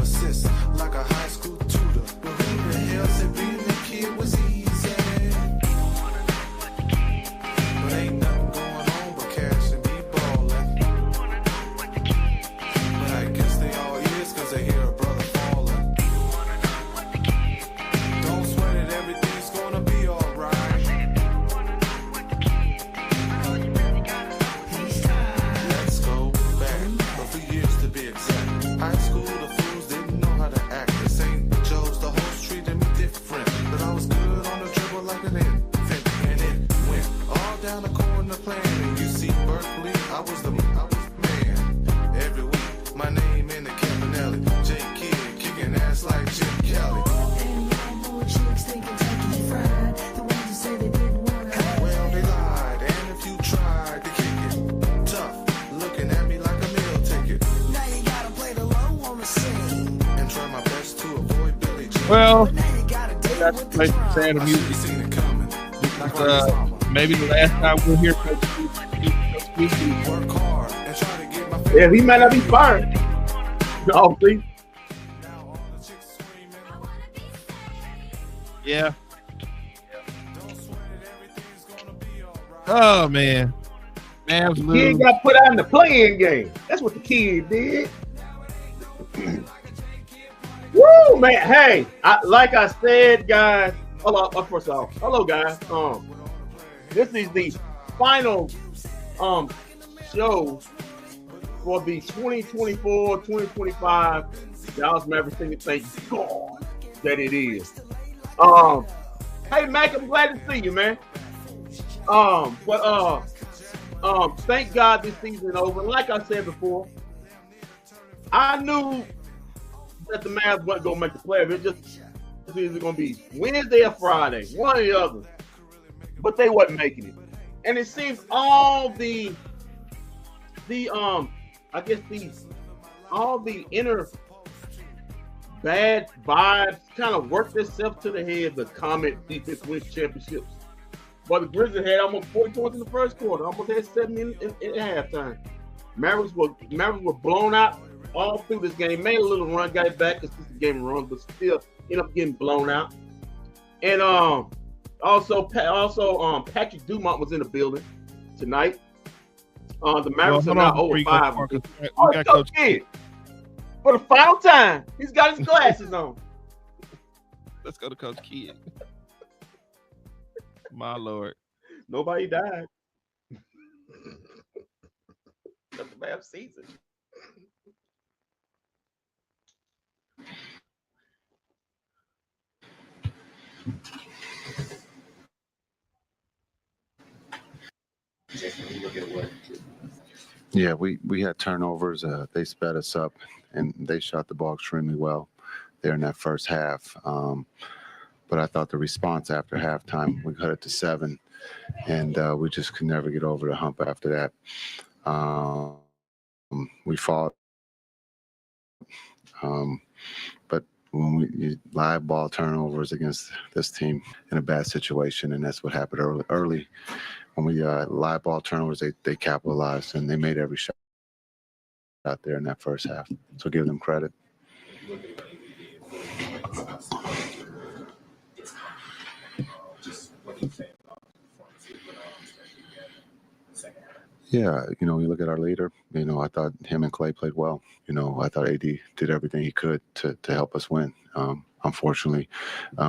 assist like a high school tutor. But who the hell said being a kid was easy? But ain't nothing going on but cash and be ballin'. But I guess they all is cause they hear a brother falling. Don't sweat it, everything's gonna be alright. Let's go back a few years to be exact. High school, the fools didn't know how to act. This ain't Joe's, the host treated me different. But I was good on the dribble like an infant. And it went all down the corner playing. And you see Berkeley, I was man. Every week, my name in the Campanelli. J Kid kicking ass like Jim Kelly. Well, they lied, and if you tried to kick it, tough, looking at me like a meal ticket. Now you gotta play the low on the scene and try my best to avoid Billy Jean. Well, that's the place to say the music. Seen it coming. Maybe the last time we'll hear Coach Keith. Work hard and try to get my Yeah, he might not be fired. No, see? now all the chicks screaming. Yeah. Don't sweat it, everything's gonna be alright. Oh man. Mavs Kid lose. got put out in the playing game. That's what the kid did. Woo, man. Hey, like I said, guys. Hello, first off, hello, guys. This is the final show for the 2024-2025 Dallas Mavericks thing. Thank God that it is. Hey, Mac, I'm glad to see you, man. Thank God this season is over. Like I said before, I knew that the Mavs wasn't gonna make the playoffs. It just either gonna be Wednesday or Friday, one or the other. But they wasn't making it, and it seems all the inner bad vibes kind of worked themselves to the head. The Comet defense wins championships. But the Grizzlies had almost 40 points in the first quarter, almost had 70 in halftime. Mavericks were blown out all through this game. Made a little run, got it back because this is a game run, but still ended up getting blown out. And also Patrick Dumont was in the building tonight. The Mavericks are now over 5. Coach Kid, for the final time, he's got his glasses on. Let's go to Coach Kidd. My Lord. Nobody died. That's the Mavs season. Yeah, we had turnovers. They sped us up, and they shot the ball extremely well there in that first half. But I thought the response after halftime, we cut it to 7, and we just could never get over the hump after that. We fought, but when we live ball turnovers against this team in a bad situation, and that's what happened early. When we live ball turnovers, they capitalized, and they made every shot out there in that first half. So give them credit. Yeah, you look at our leader, I thought him and Clay played well. I thought AD did everything he could to help us win. Unfortunately,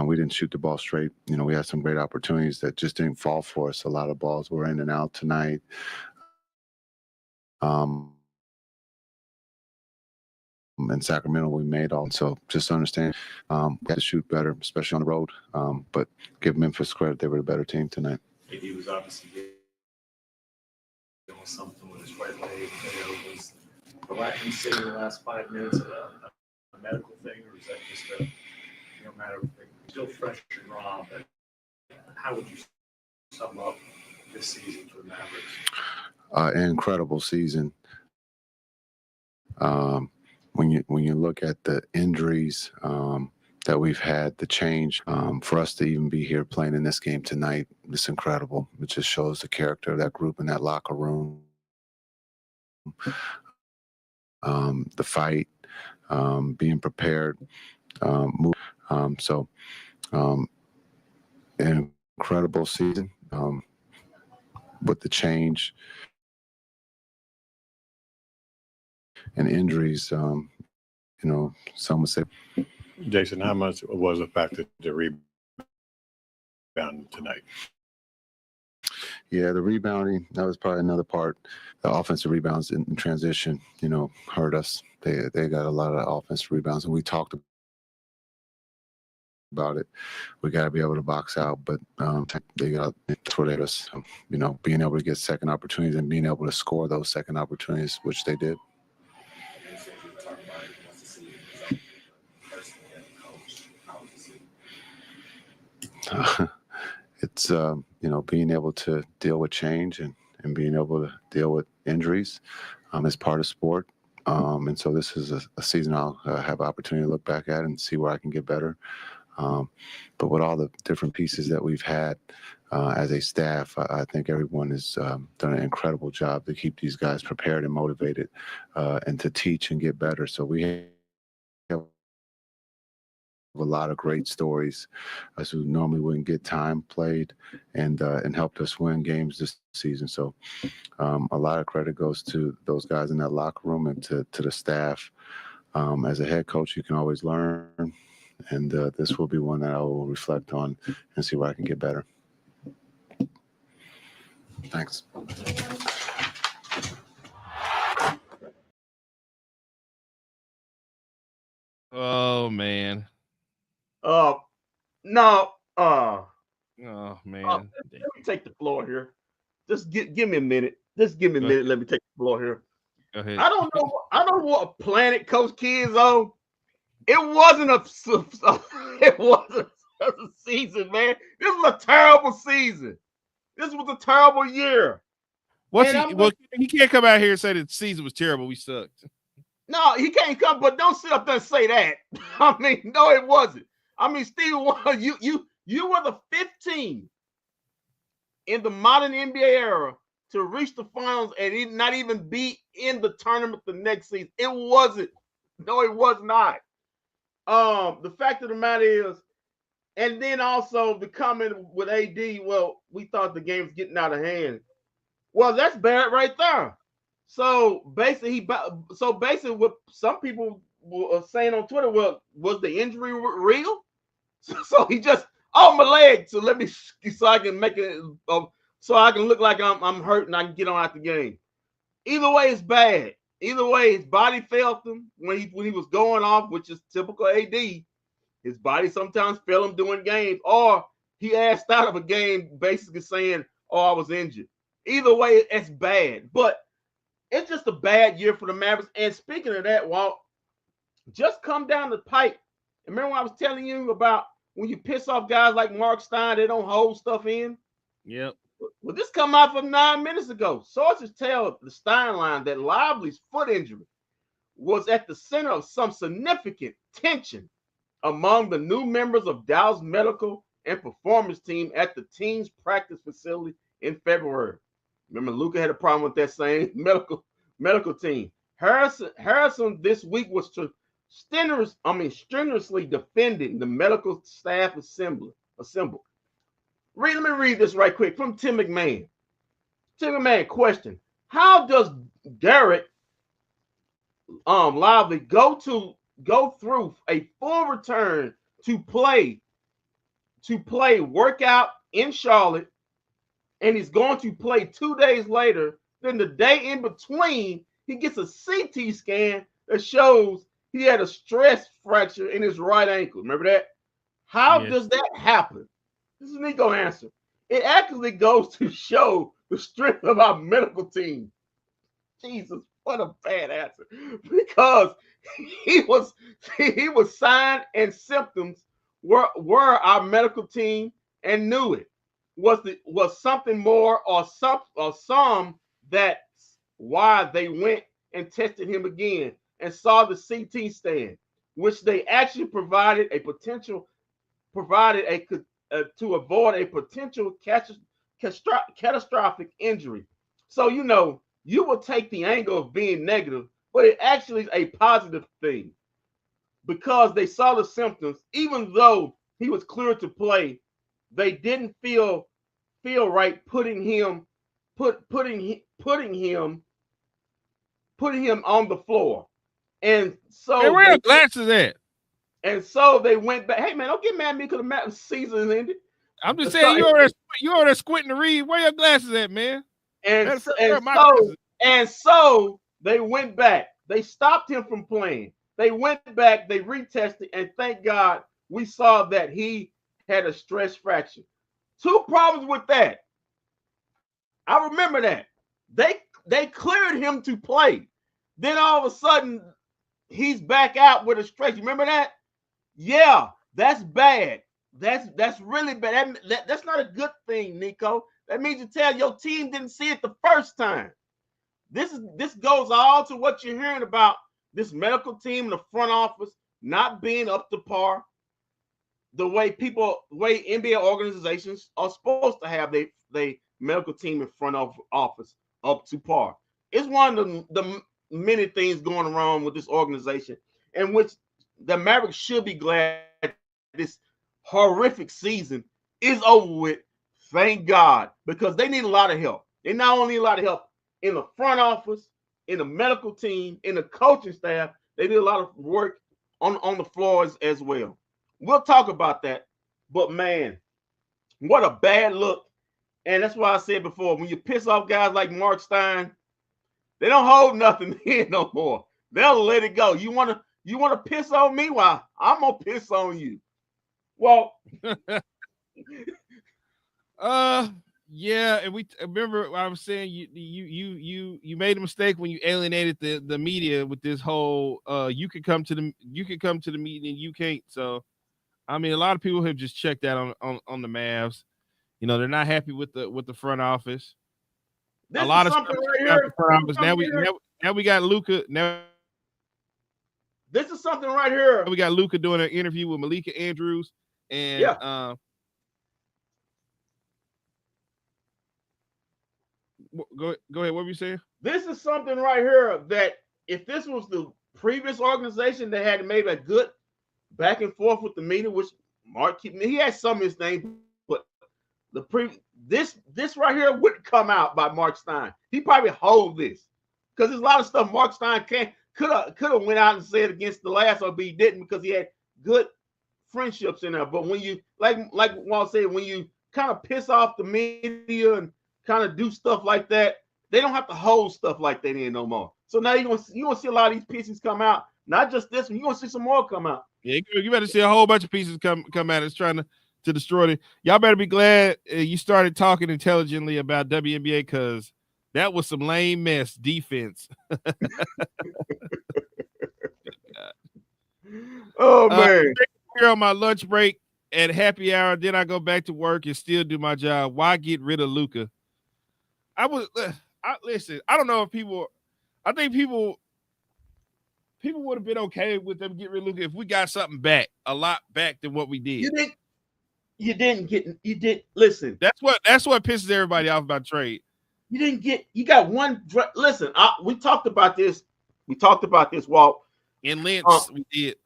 we didn't shoot the ball straight. We had some great opportunities that just didn't fall for us. A lot of balls were in and out tonight. In Sacramento, we made all. So just understand, we had to shoot better, especially on the road. But give Memphis credit. They were the better team tonight. AD was obviously doing something with his right leg. Was the lack of sitting the last 5 minutes a medical thing, or is that just a matter of still fresh and raw? But how would you sum up this season for the Mavericks? An incredible season. When you look at the injuries that we've had, the change for us to even be here playing in this game tonight, it's incredible. It just shows the character of that group in that locker room. The fight, being prepared. So an incredible season with the change and injuries. Some would say. Jason, how much was the factor to rebound tonight? Yeah, the rebounding, that was probably another part. The offensive rebounds in transition, hurt us. They got a lot of offensive rebounds, and we talked about it. We got to be able to box out, but they got to us, being able to get second opportunities and being able to score those second opportunities, which they did. It's being able to deal with change and being able to deal with injuries is part of sport. And so this is a season I'll have opportunity to look back at and see where I can get better. But with all the different pieces that we've had as a staff, I think everyone has done an incredible job to keep these guys prepared and motivated and to teach and get better. So we have a lot of great stories as who normally wouldn't get time played and helped us win games this season. So a lot of credit goes to those guys in that locker room and to the staff. As a head coach, you can always learn, and this will be one that I will reflect on and see where I can get better. Thanks. Oh man. No. Oh man. Let me take the floor here. Just give me a minute. Just give me a minute. Let me take the floor here. Go ahead. I don't know what planet Coach Kid's on. It wasn't a season, man. This was a terrible season. This was a terrible year. He can't come out here and say that the season was terrible. We sucked. No, he can't come, but don't sit up there and say that. I mean, no, it wasn't. I mean, Steve, you were the 15th in the modern NBA era to reach the finals and not even be in the tournament the next season. It wasn't. No, it was not. The fact of the matter is, and then also the comment with AD, well, we thought the game was getting out of hand. Well, that's bad right there. So basically, what some people were saying on Twitter, well, was the injury real? So he just, my leg. So I can make it, so I can look like I'm hurt and I can get on out the game. Either way, it's bad. Either way, his body failed him when he was going off, which is typical AD. His body sometimes failed him during games, or he asked out of a game basically saying, I was injured. Either way, it's bad. But it's just a bad year for the Mavericks. And speaking of that, Walt, just come down the pipe. Remember when I was telling you about when you piss off guys like Mark Stein, they don't hold stuff in? Yep. Well, this come out from 9 minutes ago. Sources tell the Stein line that Lively's foot injury was at the center of some significant tension among the new members of Dallas medical and performance team at the team's practice facility in February. Remember, Luka had a problem with that same medical team. Harrison this week was strenuously defending the medical staff assembled. Let me read this right quick from Tim McMahon. Tim McMahon question: how does Derek Lively go through a full return to play workout in Charlotte, and he's going to play 2 days later? Then the day in between, he gets a CT scan that shows he had a stress fracture in his right ankle. Remember that? How does that happen? This is Nico answer. It actually goes to show the strength of our medical team. Jesus, what a bad answer. Because he was signs and symptoms were our medical team and knew it. Was something more or some that's why they went and tested him again and saw the CT scan, which they actually provided to avoid a potential catastrophic injury. So, you will take the angle of being negative, but it actually is a positive thing. because they saw the symptoms, even though he was clear to play, they didn't feel right putting him on the floor. And so Hey, where are glasses at? And so they went back. Hey man, don't get mad at me because the season ended. I'm just saying you over there squinting to read. Where your glasses at, man? And so they went back. They stopped him from playing. They went back, they retested, and thank God we saw that he had a stress fracture. 2 problems with that. I remember that. They cleared him to play. Then all of a sudden, he's back out with a stress. You remember that? Yeah, that's bad. That's really bad. That's not a good thing, Nico. That means you tell your team didn't see it the first time. This goes all to what you're hearing about this medical team in the front office not being up to par. The way NBA organizations are supposed to have they medical team in front of office up to par. It's one of the many things going wrong with this organization, in which the Mavericks should be glad this horrific season is over with. Thank God, because they need a lot of help. They not only need a lot of help in the front office, in the medical team, in the coaching staff. They did a lot of work on the floors as well. We'll talk about that. But man, what a bad look. And that's why I said before, when you piss off guys like Mark Stein, they don't hold nothing in no more. They'll let it go. You want to piss on me? Well, I'm gonna piss on you. Well, yeah, and we remember I was saying you made a mistake when you alienated the media with this whole you can come to the meeting and you can't. So I mean, a lot of people have just checked out on the Mavs. You know, they're not happy with the front office. This a lot of stuff right here. Now we got Luka. Now this is something right here. We got Luka doing an interview with Malika Andrews, and yeah. Go ahead. What were you saying? This is something right here that if this was the previous organization that had made a good back and forth with the media, which Mark he had some of his name, but this right here wouldn't come out by Mark Stein. He probably hold this because there's a lot of stuff Mark Stein could have went out and said against the last OB, he didn't because he had good friendships in there. But when you like Walt said, when you kind of piss off the media and kind of do stuff like that, they don't have to hold stuff like that in no more. So now you're gonna see a lot of these pieces come out. Not just this one, you're gonna see some more come out. Yeah, you better see a whole bunch of pieces come at us trying to destroy it. Y'all better be glad you started talking intelligently about WNBA because that was some lame mess defense. Oh man! Here on my lunch break at happy hour, then I go back to work and still do my job. Why get rid of Luka? Listen. I don't know if people. I think people would have been okay with them getting rid of Luka if we got something back, a lot back than what we did. You didn't listen. That's what pisses everybody off about trade. You got one. Listen, we talked about this. Walt. In Lynch, we did.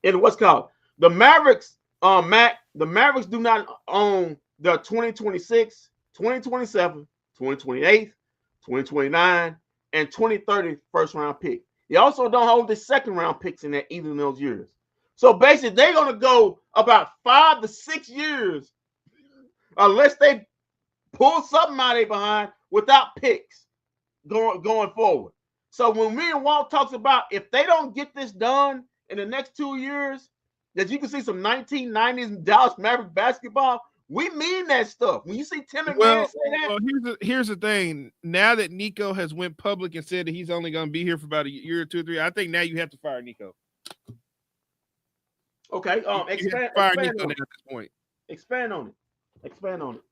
And what's called the Mavericks. Matt, the Mavericks do not own the 2026, 2027, 2028, 2029, and 2030 first round pick. They also don't hold the second round picks in that either of those years. So basically, they're gonna go about 5 to 6 years unless they pull something out of their behind without picks going forward. So when me and Walt talks about if they don't get this done in the next 2 years, that you can see some 1990s Dallas Maverick basketball, we mean that stuff. When you see Tim and Man say that. Well, here's the thing. Now that Nico has went public and said that he's only going to be here for about a year or 2 or 3, I think now you have to fire Nico. Okay. Expand on it. At this point. Expand on it.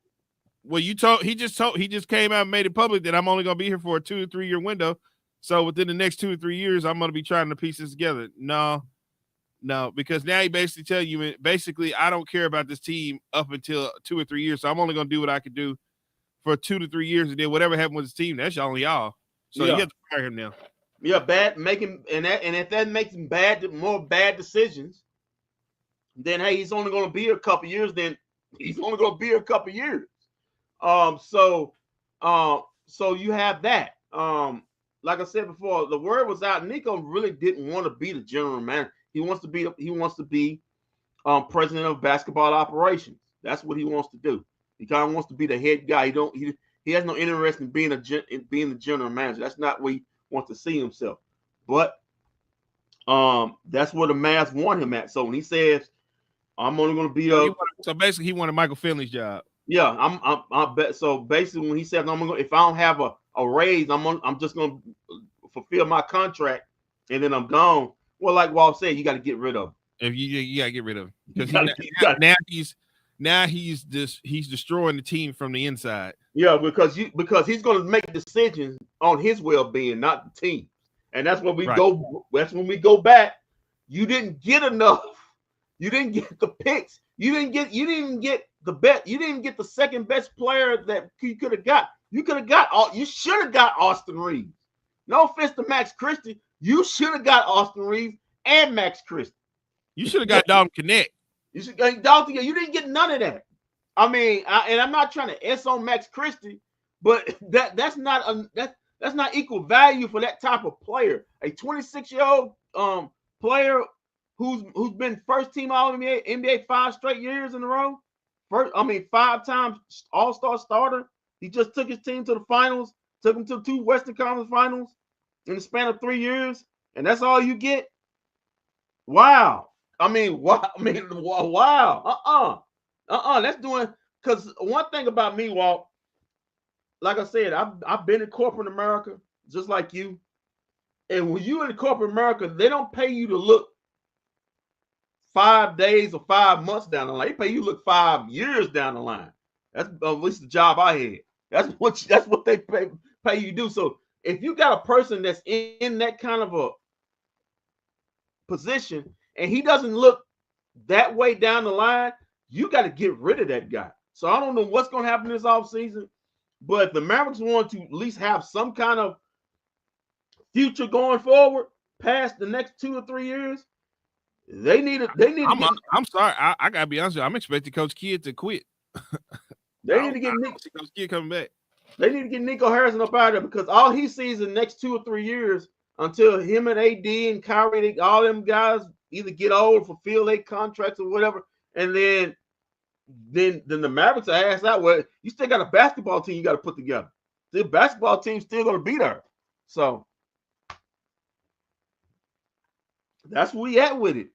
Well, he just came out and made it public that I'm only going to be here for a 2 to 3 year window. So within the next 2 or 3 years, I'm going to be trying to piece this together. No, because now he basically tell you, I don't care about this team up until 2 or 3 years. So I'm only going to do what I can do for 2 to 3 years. And then whatever happened with this team, that's only y'all. So you have to fire him now. Yeah, bad making and if that makes him more bad decisions, then hey, he's only going to be a couple years. Then he's only going to be a couple years. So you have that. Like I said before, the word was out. Nico really didn't want to be the general manager. He wants to be president of basketball operations. That's what he wants to do. He kind of wants to be the head guy. He has no interest in being the general manager. That's not where he wants to see himself. But that's where the Mavs want him at. So when he says, "I'm only going to be so basically he wanted Michael Finley's job. Yeah, I bet. So basically, when he says, if I don't have a raise, I'm just going to fulfill my contract, and then I'm gone." Well, like Walt said, you got to get rid of him. If you got to get rid of him because now he's destroying the team from the inside. Yeah, because he's going to make decisions on his well-being, not the team, and that's when we go. That's when we go back. You didn't get enough. You didn't get the picks. You didn't get the bet. You didn't get the second best player that you could have got. You should have got Austin Reeves. No offense to Max Christie. You should have got Austin Reeves and Max Christie. You should have got Dalton Connect. You should got Dalton. You didn't get none of that. I mean, and I'm not trying to S on Max Christie, but that's not equal value for that type of player. A 26-year-old player who's been first team All-NBA 5 straight years in a row. 5 times All-Star starter. He just took his team to the finals, took them to 2 Western Conference finals in the span of 3 years, and that's all you get. Wow. Wow. That's doing, because one thing about me, Walt, like I said, I've been in corporate America just like you. And when you in corporate America, they don't pay you to look 5 days or 5 months down the line. They pay you to look 5 years down the line. That's at least the job I had. That's what they pay you to do. So if you got a person that's in that kind of a position and he doesn't look that way down the line, you got to get rid of that guy. So I don't know what's going to happen this offseason, but if the Mavericks want to at least have some kind of future going forward past the next 2 or 3 years, they need. I'm sorry. I got to be honest with you. I'm expecting Coach Kidd to quit. They need to get Coach Kidd coming back. They need to get Nico Harrison up out of there, because all he sees in the next 2 or 3 years until him and AD and Kyrie, all them guys either get old, fulfill their contracts or whatever, and then the Mavericks are asked out. Well, you still got a basketball team you got to put together. The basketball team's still going to be there. So that's where we at with it.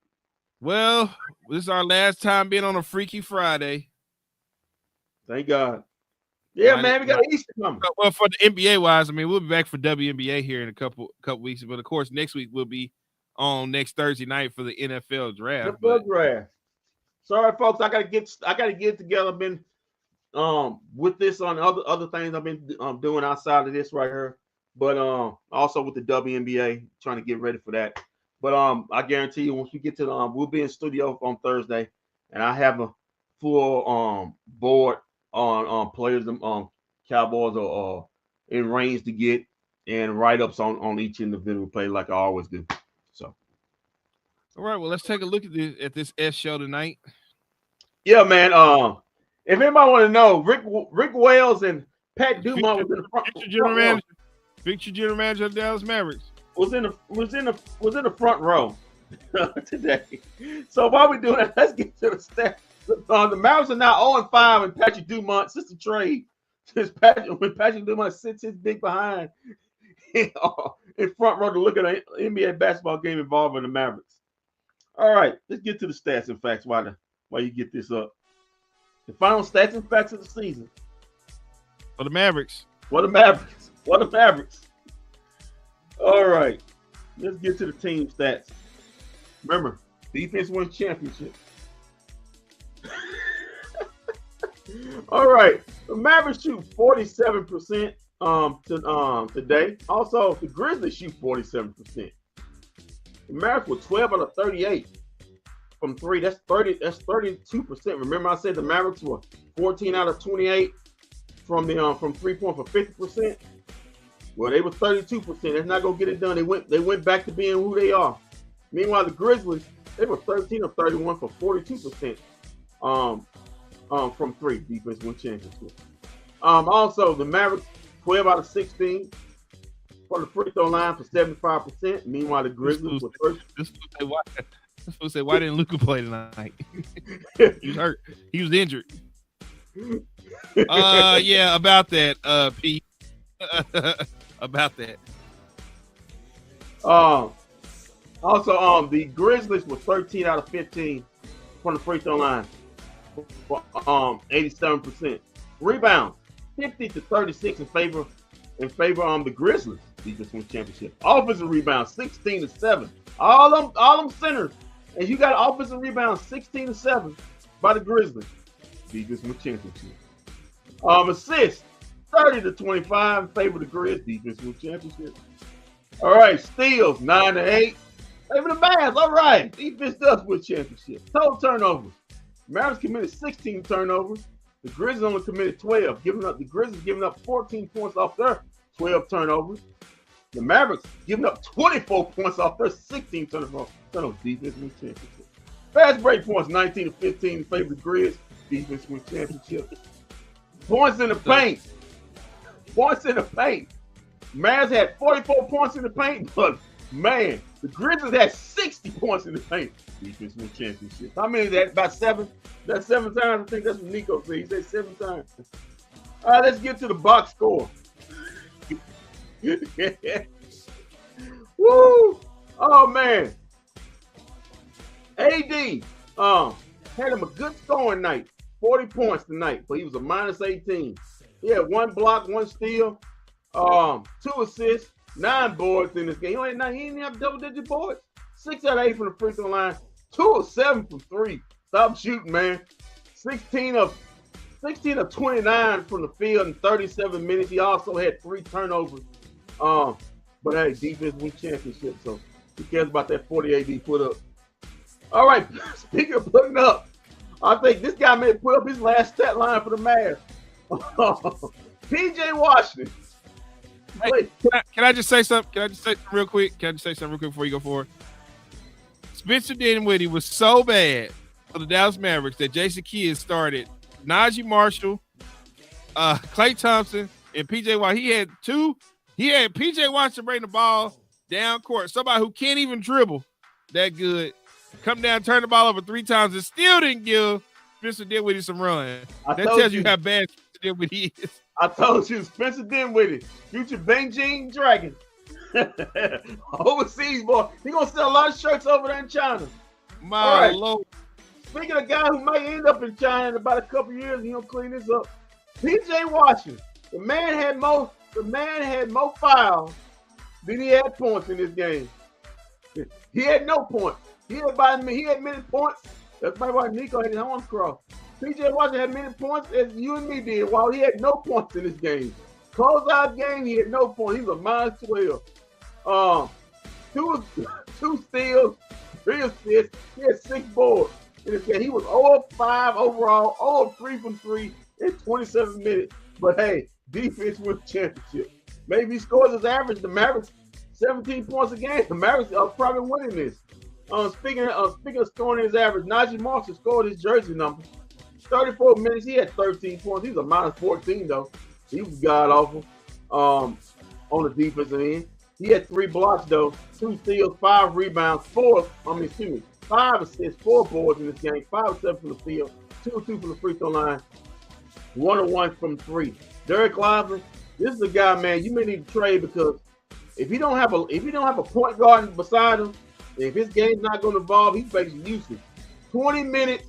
Well, this is our last time being on a Freaky Friday. Thank God. Yeah, man, we got Easter coming. Well, for the NBA wise, I mean, we'll be back for WNBA here in a couple weeks, but of course, next week we'll be on next Thursday night for the NFL draft. Sorry, folks, I gotta get together. I've been with this on other things I've been doing outside of this right here, but also with the WNBA, trying to get ready for that. But I guarantee you, once we get to we'll be in studio on Thursday, and I have a full board on players Cowboys are in range to get, and write-ups on each individual play like I always do. So, all right, well, let's take a look at this S show tonight. Yeah, man. If anybody want to know, Rick Wells and Pat Dumont was in the front. Future general manager of the Dallas Mavericks was in the front row today. So while we're doing that, let's get to the stats. The Mavericks are now 0-5 and Patrick Dumont since the trade. When Patrick Dumont sits his big behind in front row to look at an NBA basketball game involving the Mavericks. All right, let's get to the stats and facts while you get this up. The final stats and facts of the season. For the Mavericks. What the Mavericks. All right, let's get to the team stats. Remember, defense wins championship. All right, the Mavericks shoot 47% today. Also, the Grizzlies shoot 47%. The Mavericks were 12 out of 38 from 3. That's 32%. Remember, I said the Mavericks were 14 out of 28 from 3-point for 50%. Well, they were 32%. That's not gonna get it done. They went back to being who they are. Meanwhile, the Grizzlies, they were 13 of 31 for 42%. From three, defense win championship. Also the Mavericks, 12 out of 16 for the free throw line for 75%. Meanwhile, the Grizzlies were first. This fool say, why didn't Luka play tonight? He was hurt. He was injured. Yeah, about that, Pete. About that. Also, the Grizzlies were 13 out of 15 from the free throw line for 87%. Rebound, 50 to 36 in favor the Grizzlies defense win championship. Offensive rebound, 16 to 7. All them centers, and you got offensive rebound 16 to 7 by the Grizzlies defense win championship. Assists, 30 to 25 in favor of the Grizzlies defense win championship. All right, steals, 9 to 8. Favor the Mavs. All right, defense does win championship. Total turnovers. Mavericks committed 16 turnovers. The Grizzlies only committed 12, the Grizzlies giving up 14 points off their 12 turnovers. The Mavericks giving up 24 points off their 16 turnovers. Defense win championship. Fast break points, 19 to 15 in favor of the Grizzlies. Defense win championship. Points in the paint. Mavs had 44 points in the paint, but man, the Grizzlies had 60 points in the paint. Defense win championship. How many is that? About 7? That's 7 times. I think that's what Nico said. He said 7 times. All right, let's get to the box score. Woo! Oh man. AD had him a good scoring night. 40 points tonight, but he was a minus 18. He had 1 block, 1 steal, 2 assists, 9 boards in this game. He didn't have double-digit boards. 6 out of 8 from the free throw line, 2 of 7 from 3. Stop shooting, man. 16 of 29 from the field in 37 minutes. He also had 3 turnovers. But hey, defense win championship, so who cares about that 40 AD put up? All right, speaking of putting up, I think this guy may put up his last stat line for the Mavs. PJ Washington. Hey, can I just say something? Can I just say something real quick before you go forward? Spencer Dinwiddie was so bad for the Dallas Mavericks that Jason Kidd started Najee Marshall, Klay Thompson, and PJ Washington. He had PJ Washington bring the ball down court. Somebody who can't even dribble that good. Come down, turn the ball over 3 times, and still didn't give Spencer Dinwiddie some run. That tells you how bad Spencer Dinwiddie is. I told you, Spencer Dinwiddie, future Beijing Dragon. Overseas, boy. He going to sell a lot of shirts over there in China. My Lord. Speaking of a guy who might end up in China in about a couple years, he going to clean this up. PJ Washington. The man had more fouls than he had points in this game. He had no points. He had many points. That's why Nico had his arms crossed. PJ Washington had many points as you and me did, while he had no points in this game. Closeout game, he had no points. He was a minus 12. 2 steals, 3 assists. He had 6 boards in this game. He was 0 of 5 overall, 0 of 3 from 3 in 27 minutes. But hey, defense wins championship. Maybe he scores his average. The Mavericks 17 points a game. The Mavericks are probably winning this. Speaking of scoring his average, Najee Marshall scored his jersey number. 34 minutes, he had 13 points. He was a minus 14 though. He was god awful on the defensive end. He had 3 blocks though, 2 steals, 5 rebounds, 5 assists, 4 boards in this game, 5 of 7 from the field, 2 of 2 from the free throw line, 1 of 1 from 3. Derek Lively, this is a guy, man, you may need to trade because if you don't have a point guard beside him, if his game's not going to evolve, he's basically useless. 20 minutes,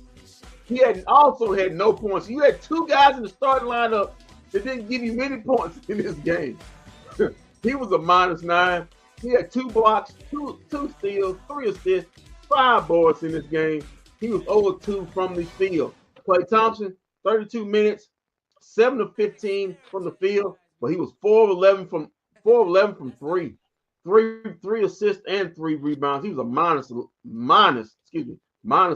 he also had no points. You had 2 guys in the starting lineup that didn't give you many points in this game. He was a minus 9. He had 2 blocks, 2 steals, 3 assists, 5 boards in this game. He was 0-2 from the field. Klay Thompson, 32 minutes, 7 of 15 from the field, but he was 4 of 11 from 3. 3 assists and 3 rebounds. He was a minus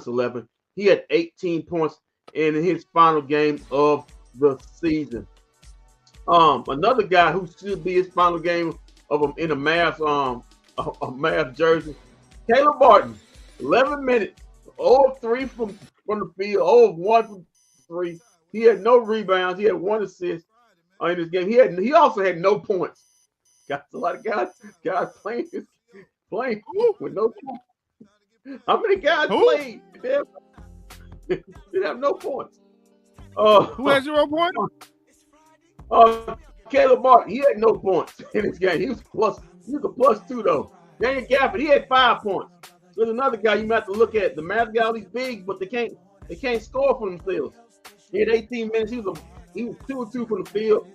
11. He had 18 points in his final game of the season. Another guy who should be his final game of him in a Mavs jersey, Caleb Martin, 11 minutes, 0-3 from the field, 0-1 from 3. He had no rebounds. He had 1 assist in this game. He also had no points. Got a lot of guys playing with no points. How many guys played? They have no points. Who has 0 points? Caleb Martin, he had no points in this game. He was a +2 though. Daniel Gafford, he had 5 points. So there's another guy you might have to look at. The Mavs got all these bigs, but they can't score for themselves. He had 18 minutes. He was 2-2 from the field,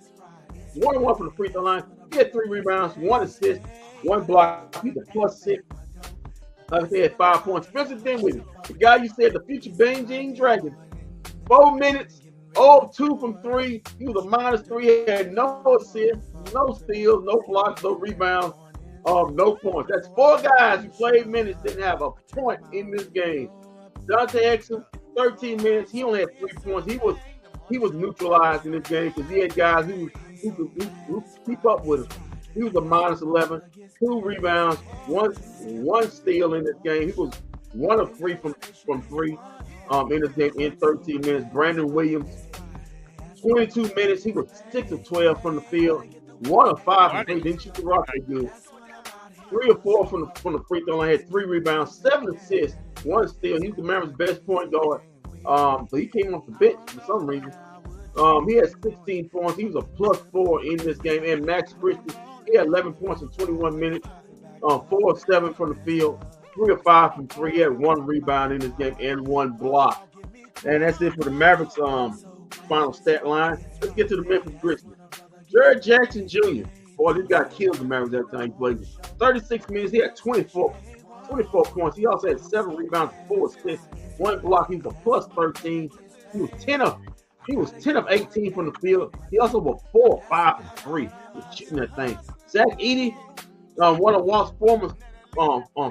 1-1 from the free throw line. He had 3 rebounds, 1 assist, 1 block. He's a +6. Like I said, he had 5 points. Spencer Dinwiddie, the guy you said, the future Beijing Jean Dragon, 4 minutes, 0-2 from 3. He was a -3. He had no assists, no steals, no blocks, no rebounds, no points. That's 4 guys who played minutes didn't have a point in this game. Dante Exum, 13 minutes. He only had 3 points. He was neutralized in this game because he had guys who could keep up with him. He was a -11, 2 rebounds, one steal in this game. He was 1 of 3 from 3 in this game in 13 minutes. Brandon Williams, 22 minutes. He was 6 of 12 from the field, 1 of 5 from 3. Didn't shoot the rock that good. 3 or 4 from the free throw line. Had 3 rebounds, 7 assists, 1 steal. He's the Mavericks' best point guard. So he came off the bench for some reason. He had 16 points. He was a +4 in this game. And Max Christie, he had 11 points in 21 minutes. 4 of 7 from the field, 3 of 5 from 3. He had 1 rebound in this game and 1 block. And that's it for the Mavericks final stat line. Let's get to the Memphis Grizzlies. Jared Jackson Jr. Boy, this guy killed the Mavericks that time he played. 36 minutes. He had 24 points. He also had 7 rebounds, 4 assists, 1 block. He was a +13. He was 10 of 18 from the field. He also was 4 of 5 from 3. He was shooting that thing. Zach Edey, one of Walt's former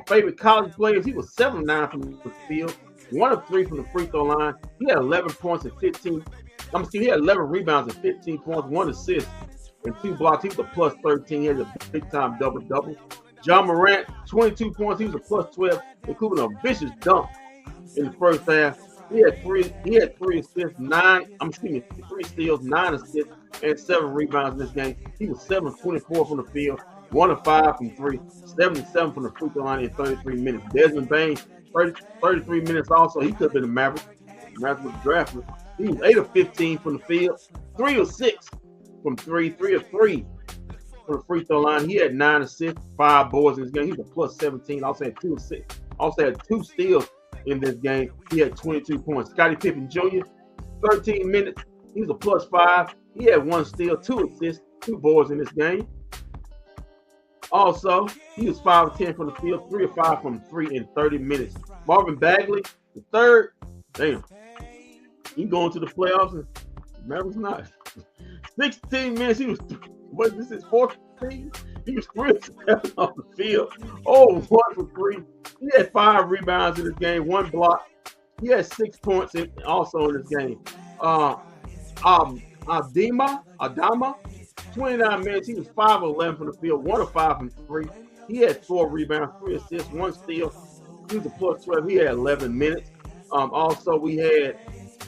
favorite college players. He was 7 of 9 from the field, 1 of 3 from the free throw line. He had 11 points and 15. He had 11 rebounds and 15 points, 1 assist, and 2 blocks. He was a +13. He had a big-time double-double. John Morant, 22 points. He was a +12, including a vicious dunk in the first half. He had 3 assists, 3 steals, 9 assists, and 7 rebounds in this game. He was 7 of 24 from the field, 1 of 5 from 3, 77 from the free throw line in 33 minutes. Desmond Bain, 33 minutes also. He could have been a Maverick. The Mavericks was drafted. He was 8 of 15 from the field, 3 of 6 from 3, 3 of 3 from the free throw line. He had 9 assists, 5 boards in this game. He was a +17. Also had 2 assists. Also had 2 steals in this game. He had 22 points. Scottie Pippen Jr., 13 minutes. He was a +5. He had 1 steal, 2 assists, 2 boards in this game. Also, he was 5 of 10 from the field, 3 of 5 from 3 in 30 minutes. Marvin Bagley, the third. Damn. He going to the playoffs and Mavericks not. 16 minutes. He was, what is this, 14? He was 3 of 7 on the field. 1 for 3. He had 5 rebounds in this game, 1 block. He had 6 points also in this game. Adama, 29 minutes. He was 5 of 11 from the field, 1 of 5 from 3. He had 4 rebounds, 3 assists, 1 steal. He was a +12. He had 11 minutes. Also, we had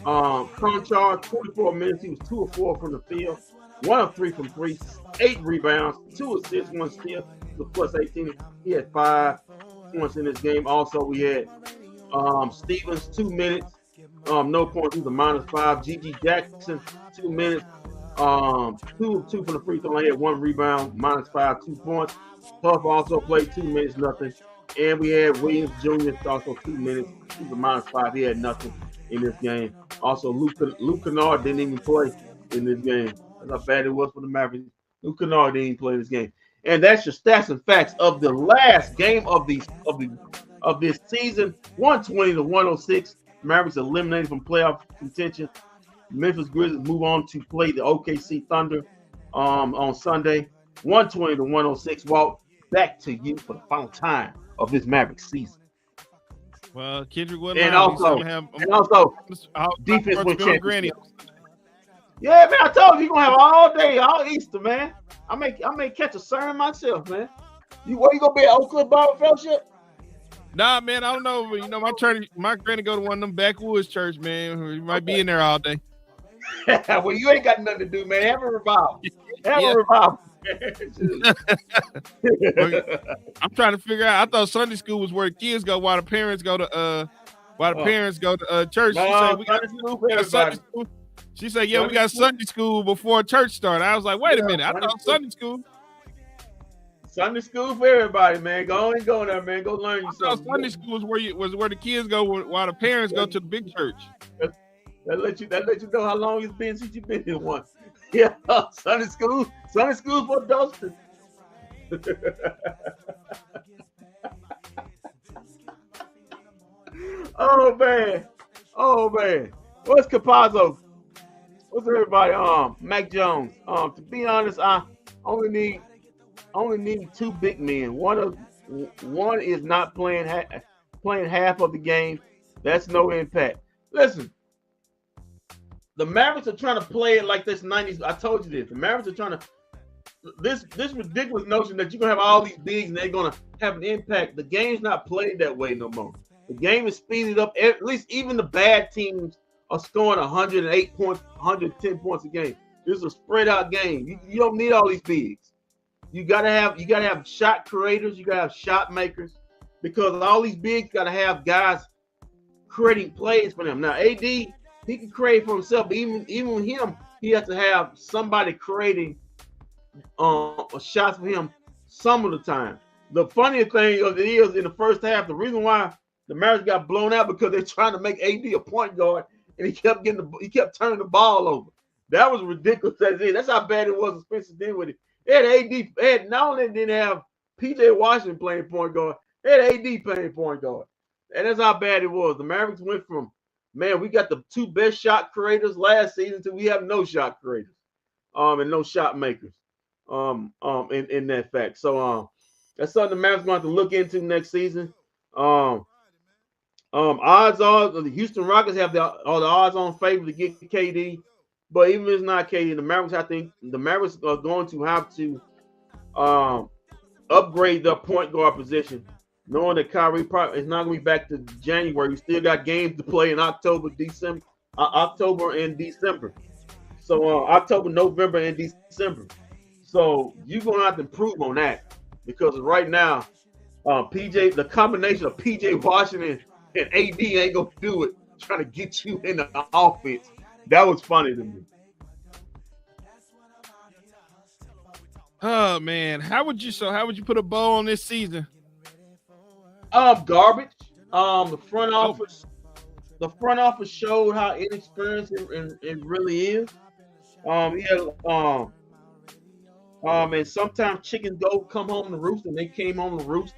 Conchar, 24 minutes. He was 2 of 4 from the field, 1 of 3 from 3, 8 rebounds, 2 assists, 1 steal. He was +18. He had 5 points in this game. Also, we had Stevens, 2 minutes. No points. He was a -5. G.G. Jackson, 2 minutes. 2 of 2 from the free throw line. He had 1 rebound, -5, 2 points. Puff also played 2 minutes, nothing. And we had Williams Jr. also 2 minutes. He was a -5. He had nothing in this game. Also, Luke Kennard didn't even play in this game. That's how bad it was for the Mavericks. Luke Kennard didn't even play in this game. And that's your stats and facts of the last game of this season. 120-106. Mavericks eliminated from playoff contention. Memphis Grizzlies move on to play the OKC Thunder on Sunday. 120-106. Walt, back to you for the final time of this Mavericks season. Well, Kendrick, and also defense win championship. Yeah, man, I told you gonna have all day, all Easter, man. I may catch a sermon myself, man. Where you gonna be at Oak Cliff Bible Fellowship? Nah, man, I don't know. But, my granny go to one of them backwoods church, man. You might be in there all day. Well, you ain't got nothing to do, man. Have a revival. Have a revival. I'm trying to figure out. I thought Sunday school was where the kids go while the parents go to church. She said we got Sunday school. She said, "Yeah, we got Sunday school before church started." I was like, "Wait a minute! I thought Sunday school." Sunday school for everybody, man. Go there, man. Go learn you something. Sunday school was where the kids go while the parents go to the big church. That let you know how long it's been since you've been in one. Yeah, Sunday school for adults. Oh man. What's Capazzo? What's everybody? Mac Jones. To be honest, I only need two big men. One is not playing half of the game. That's no impact. Listen, the Mavericks are trying to play it like this 90s. I told you this. The Mavericks are trying to this ridiculous notion that you're gonna have all these bigs and they're gonna have an impact. The game's not played that way no more. The game is speeded up. At least even the bad teams are scoring 108 points, 110 points a game. This is a spread out game. You don't need all these bigs. You gotta have shot creators. You gotta have shot makers, because all these bigs gotta have guys creating plays for them. Now AD, he can create for himself, but even with him, he has to have somebody creating shots for him some of the time. The funniest thing of it is, in the first half, the reason why the Mavericks got blown out because they're trying to make AD a point guard, and he kept turning the ball over. That was ridiculous. That's how bad it was. Spencer Dinwiddie. They had not only didn't have PJ Washington playing point guard, they had AD playing point guard, and that's how bad it was. The Mavericks went from, man, we got the two best shot creators last season to we have no shot creators, and no shot makers, in that fact. So that's something the Mavericks going to have to look into next season. Odds are the Houston Rockets have the odds on favor to get KD, but even if it's not KD, the Mavericks are going to have to upgrade their point guard position, knowing that Kyrie probably is not going to be back to January. You still got games to play in October and December. So October, November, and December. So you're going to have to improve on that, because right now, the combination of PJ Washington and AD ain't gonna do it. Trying to get you in the offense. That was funny to me. Oh man, how would you put a bow on this season? Garbage. The front office showed how inexperienced it really is. And sometimes chickens don't come home to roost, and they came home to roost.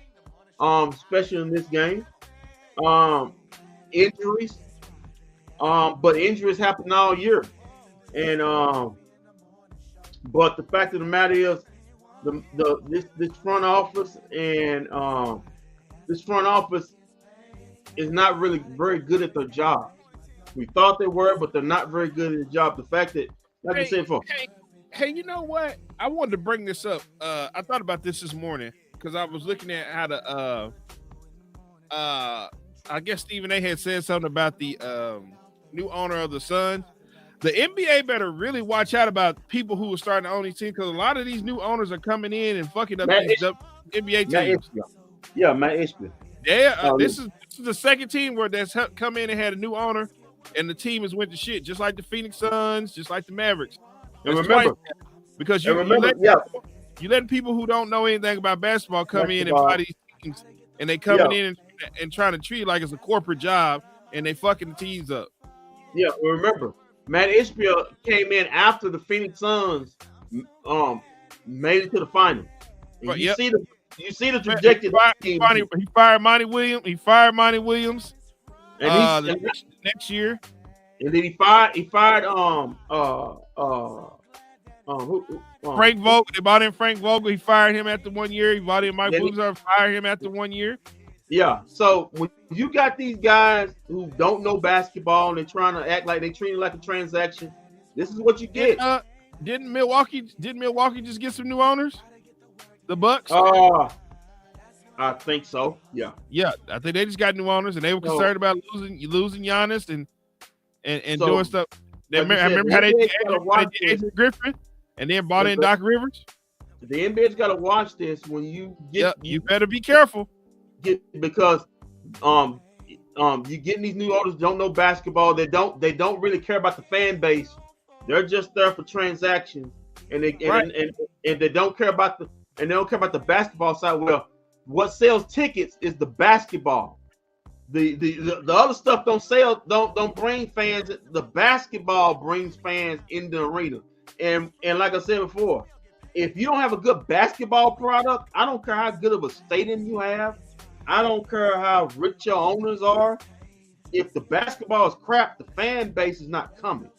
Especially in this game. Injuries. But injuries happen all year. And but the fact of the matter is, this front office is not really very good at their job. We thought they were, but they're not very good at the job. The fact that, like I said, hey, you know what? I wanted to bring this up. I thought about this morning because I was looking at how to I guess Stephen A had said something about the new owner of the Suns. The NBA better really watch out about people who are starting to own these teams, because a lot of these new owners are coming in and fucking up these NBA teams. Yeah, Matt Ishbia. Yeah, this is the second team where that's come in and had a new owner, and the team has went to shit, just like the Phoenix Suns, just like the Mavericks. And remember, because you letting people who don't know anything about basketball come in and buy these teams, and they coming in and trying to treat it like it's a corporate job, and they fucking the teams up. Yeah, remember, Matt Ishbia came in after the Phoenix Suns made it to the finals. You see the trajectory. He fired Monty Williams. He fired Monty Williams. And next year. And then he fired Frank Vogel. They bought in Frank Vogel. He fired him after 1 year. He bought in Mike Budenholzer, fired him after 1 year. Yeah. So when you got these guys who don't know basketball and they're trying to act like they treat it like a transaction, This is what you get. Didn't Milwaukee just get some new owners? The Bucks? I think so. Yeah. Yeah, I think they just got new owners, and they were concerned about losing Giannis and doing stuff. I remember how they did Adrian Griffin and then brought in Doc Rivers. The NBA's got to watch this when you get. You better be careful. Because you getting these new owners don't know basketball. They don't really care about the fan base. They're just there for transactions, and they don't care about the basketball side. Well, what sells tickets is the basketball. The other stuff don't bring fans. The basketball brings fans in the arena. And like I said before, if you don't have a good basketball product, I don't care how good of a stadium you have. I don't care how rich your owners are. If the basketball is crap, the fan base is not coming.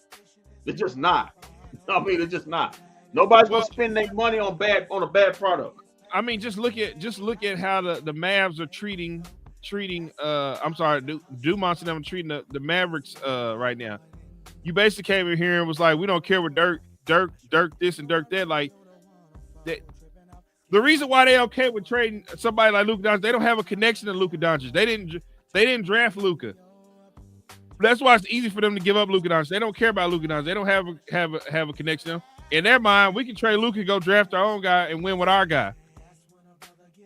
They're just not. I mean, they're just not. Nobody's gonna spend their money on a bad product. I mean, just look at how the Mavs are treating. Dumont and them are treating the Mavericks right now. You basically came in here and was like, we don't care what Dirk this and Dirk that. Like that. The reason why they okay with trading somebody like Luka Doncic, they don't have a connection to Luka Doncic. They didn't draft Luka. That's why it's easy for them to give up Luka Doncic. They don't care about Luka Doncic. They don't have a connection to him. In their mind, we can trade Luka, go draft our own guy, and win with our guy.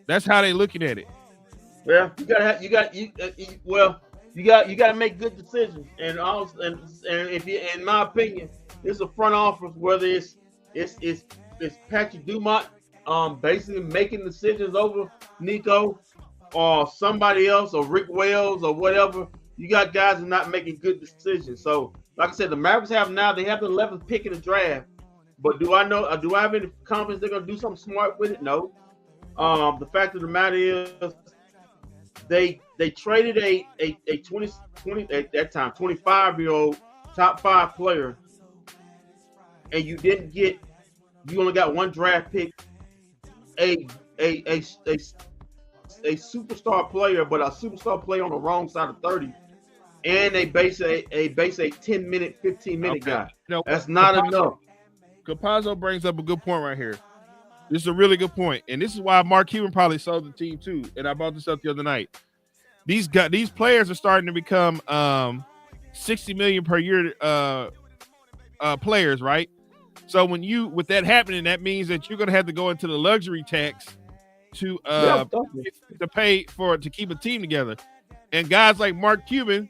That's how they looking at it. Yeah, you got to make good decisions, and if you, in my opinion, it's a front office, whether it's Patrick Dumont, basically making decisions over Nico, or somebody else, or Rick Wells, or whatever. You got guys who are not making good decisions. So, like I said, the Mavericks have the 11th pick in the draft. But do I have any confidence they're gonna do something smart with it? No. The fact of the matter is, they traded a 20 at that time 25-year-old top 5 player, and you only got one draft pick, a superstar player, but a superstar player on the wrong side of 30, and they base a 10-minute, 15-minute guy. That's not enough. Capazzo brings up a good point right here. This is a really good point, and this is why Mark Cuban probably sold the team too. And I brought this up the other night. These players are starting to become $60 million per year players, right? So with that happening, that means that you're going to have to go into the luxury tax to pay to keep a team together. And guys like Mark Cuban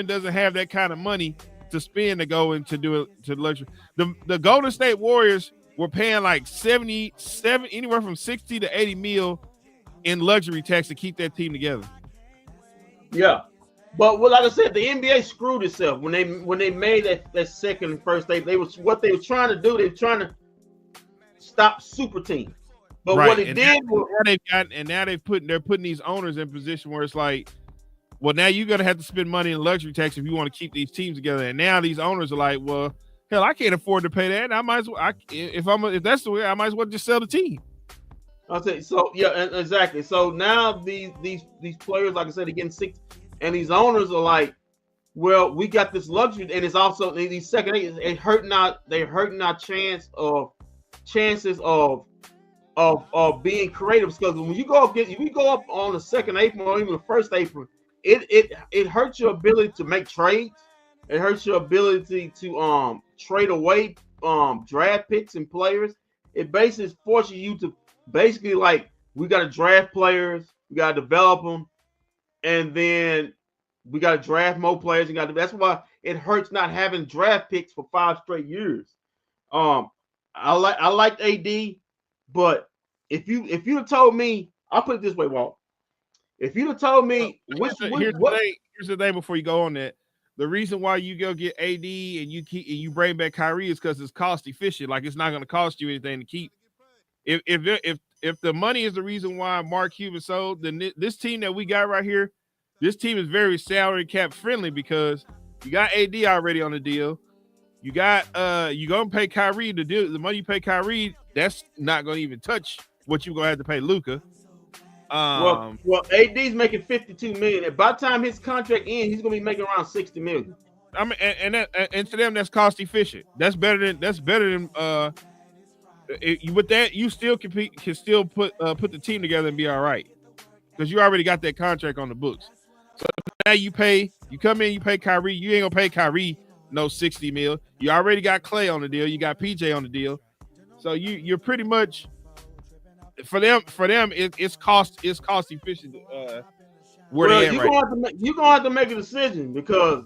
doesn't have that kind of money to spend to go into do it to luxury. The Golden State Warriors were paying like 77, anywhere from 60 to 80 mil in luxury tax to keep that team together. Yeah, but like I said, the NBA screwed itself when they made that second and first. They were trying to do. They were trying to stop super teams. But right. What it did now they're putting these owners in a position where it's like, well, now you're gonna have to spend money in luxury tax if you want to keep these teams together. And now these owners are like, well, hell, I can't afford to pay that. I might as well. If that's the way, I might as well just sell the team. I'll say so. Yeah, exactly. So now these players, like I said, are getting sick, and these owners are like, well, we got this luxury, and it's also these second eight. They're hurting our chances of being creative, because when you go up on the second apron or even the first apron, it hurts your ability to make trades. It hurts your ability to trade away draft picks and players. It basically forces you to basically, like, we got to draft players, we got to develop them, and then we got to draft more players. That's why it hurts not having draft picks for 5 straight years. I like AD, but if you'd have told me, I'll put it this way, Walt. If you'd have told me, here's the thing before you go on that. The reason why you go get AD and you bring back Kyrie is because it's cost efficient. Like, it's not going to cost you anything to keep. If the money is the reason why Mark Cuban sold, then this team that we got right here, this team is very salary cap friendly, because you got AD already on the deal. You got you're gonna pay Kyrie the money you pay Kyrie. That's not gonna even touch what you're gonna have to pay Luka. Well, AD's making $52 million. By the time his contract ends, he's gonna be making around $60 million. I mean, and to them that's cost efficient. That's better than with that you still can still put the team together and be all right because you already got that contract on the books. So now you come in, you pay Kyrie. You ain't gonna pay Kyrie no $60 million. You already got Clay on the deal. You got PJ on the deal. So you're pretty much for them. It's cost efficient. Where they at right you're gonna have to make a decision because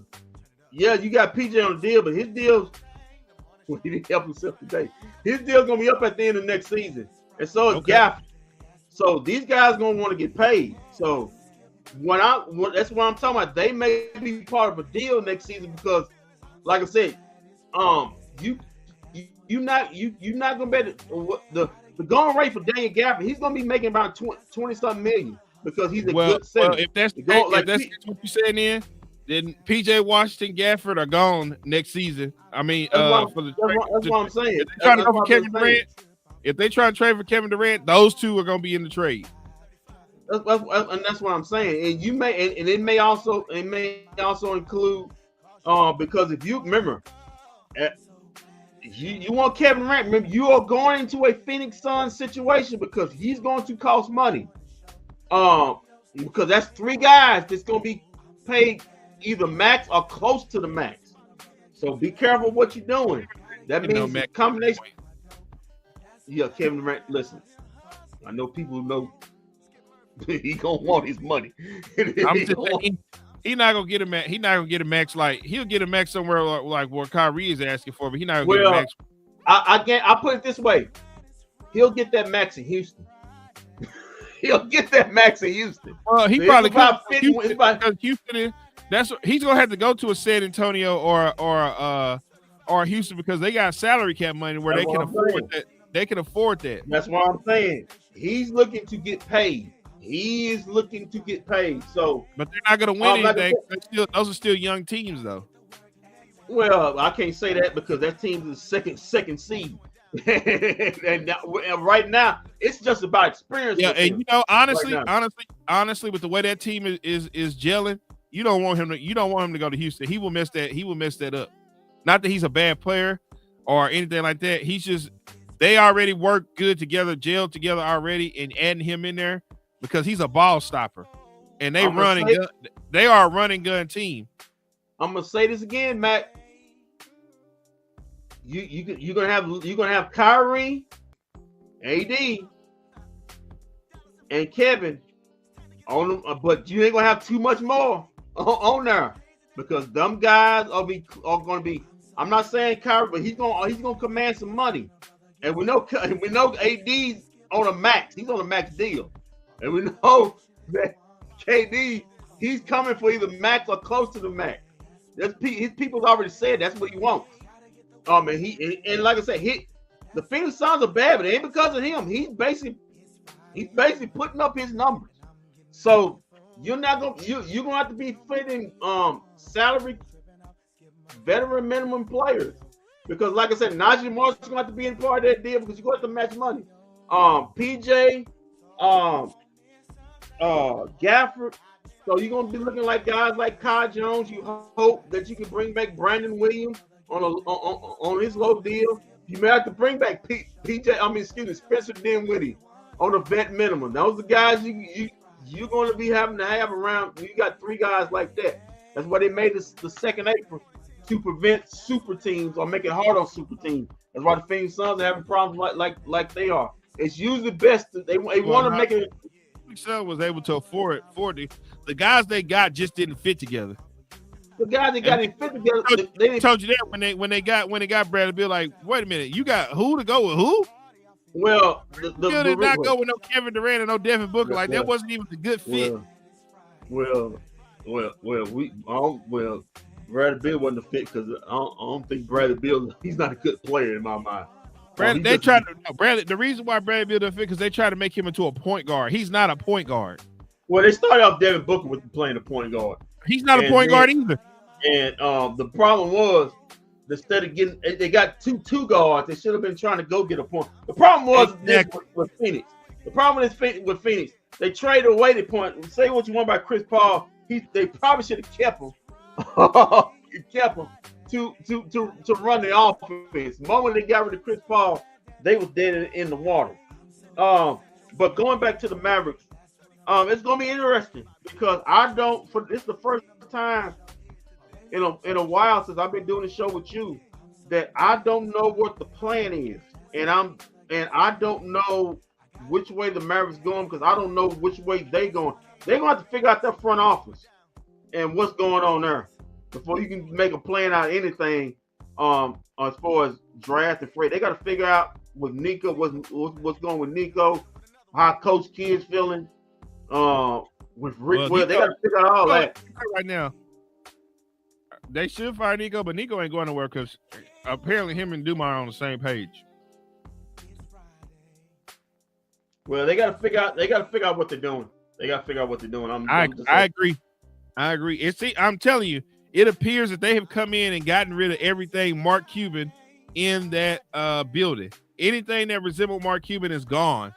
yeah, you got PJ on the deal, but his deal's he didn't help himself today. His deal's gonna be up at the end of next season, and so is Gafford. So these guys gonna want to get paid. So that's what I'm talking about. They may be part of a deal next season because, like I said, you're not gonna bet the going rate for Daniel Gafford. He's gonna be making about 20-something million because he's a good center. Well, if that's what you're saying, then PJ Washington, Gafford are gone next season. I mean, that's what I'm saying. If they try to go for Kevin Durant, if they try to trade for Kevin Durant, those two are gonna be in the trade. And that's what I'm saying. And you may, and it may also include, because if you remember, you want Kevin Durant. Remember, you are going into a Phoenix Suns situation because he's going to cost money. Because that's 3 guys that's going to be paid either max or close to the max. So be careful what you're doing. That means a combination. Yeah, Kevin Durant. Listen, I know people know he gonna want his money. I'm just saying, he's not gonna get a max. He's not gonna get a max he'll get a max somewhere like where Kyrie is asking for, but he's not gonna get a max. I put it this way: he'll get that max in Houston. He'll get that max in Houston. He probably could. Houston he's gonna have to go to a San Antonio or Houston because they got salary cap money where they can afford that. They can afford that. That's what I'm saying. He's looking to get paid. He is looking to get paid. So, but they're not going to win anything. Those are still young teams, though. Well, I can't say that because that team is the second seed, and right now it's just about experience. Yeah, and you know, honestly, with the way that team is gelling, you don't want him to go to Houston. He will mess that up. Not that he's a bad player or anything like that. He's just they already work good together, gelled together already, and adding him in there. Because he's a ball stopper, and they are a running gun team. I'm gonna say this again, Matt. You're gonna have Kyrie, AD, and Kevin on them, but you ain't gonna have too much more on there because them guys are gonna be. I'm not saying Kyrie, but he's gonna command some money, and we know AD's on a max. He's on a max deal. And we know that KD, he's coming for either max or close to the max. His people's already said that's what he wants. And like I said, the Phoenix Suns are bad, but it ain't because of him. He's basically putting up his numbers. So you're gonna have to be fitting salary veteran minimum players because, like I said, Najee Marshall's gonna have to be in part of that deal because you're gonna have to match money. PJ. Gafford. So you're gonna be looking like guys like Kai Jones. You hope that you can bring back Brandon Williams on his low deal. You may have to bring back Spencer Dinwiddie on a vet minimum. Those are the guys you're going to be having to have around. You got 3 guys like that. That's why they made the second apron to prevent super teams or make it hard on super teams. That's why the Phoenix Suns are having problems like they are. It's usually best that they want to make it. Sun was able to afford the guys they got just didn't fit together. The guys they got didn't fit together. They told you that when they got Bradley Beal, like, wait a minute, you got who to go with who? Well, Beal did not go with no Kevin Durant and no Devin Booker. Like that wasn't even a good fit. Well, Bradley Beal wasn't a fit because I don't think Bradley Beal. He's not a good player in my mind. The reason why Bradley Beal doesn't fit because they tried to make him into a point guard. He's not a point guard. Well, they started off Devin Booker with playing a point guard. He's not a point guard either. And the problem was instead of getting, they got two guards. They should have been trying to go get a point. The problem was with Phoenix. The problem is with Phoenix. They traded away the point. Say what you want about Chris Paul. They probably should have kept him. kept him to run the offense. The moment they got rid of Chris Paul, they was dead in the water. But going back to the Mavericks, it's gonna be interesting because it's the first time in a while since I've been doing the show with you that I don't know what the plan is, and I don't know which way the Mavericks going because I don't know which way they going. They're gonna have to figure out their front office and what's going on there before you can make a plan out of anything. As far as draft and trade, they got to figure out with Nico what's going with Nico, how Coach Kidd's feeling. With Rick, they got to figure out all that right now. They should fire Nico, but Nico ain't going nowhere because apparently him and Dumar are on the same page. Well, they got to figure out what they're doing. They got to figure out what they're doing. I agree. I'm telling you, it appears that they have come in and gotten rid of everything Mark Cuban in that building. Anything that resembled Mark Cuban is gone.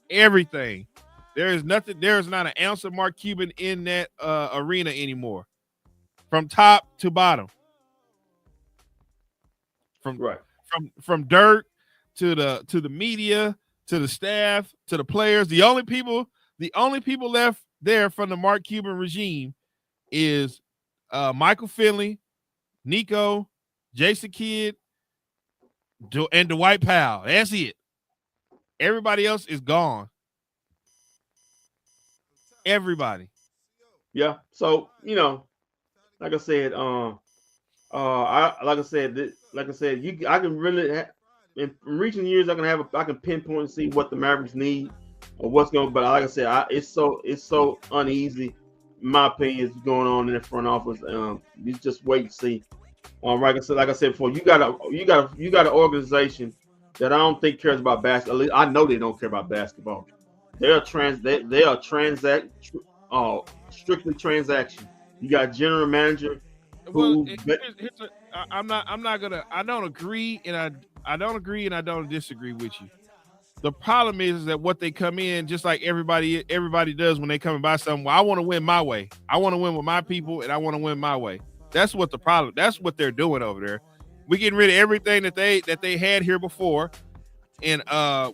Everything. There is nothing. There is not an ounce of Mark Cuban in that arena anymore, from top to bottom. From Dirk to the media to the staff to the players. The only people left there from the Mark Cuban regime is Michael Finley, Nico, Jason Kidd, and Dwight Powell. That's it. Everybody else is gone. Everybody. Yeah. So like I said, I can really in recent years I can pinpoint and see what the Mavericks need or what's going. But like I said, it's so uneasy. In my opinion, is going on in the front office. You just wait and see. Like I said before, you got an organization that I don't think cares about basketball. I know they don't care about basketball. They are strictly transaction. You got general manager who. I don't agree and I don't disagree with you. The problem is that what they come in, just like everybody does when they come and buy something. Well, I want to win my way. I want to win with my people, and I want to win my way. That's what the problem. That's what they're doing over there. We're getting rid of everything that they had here before, and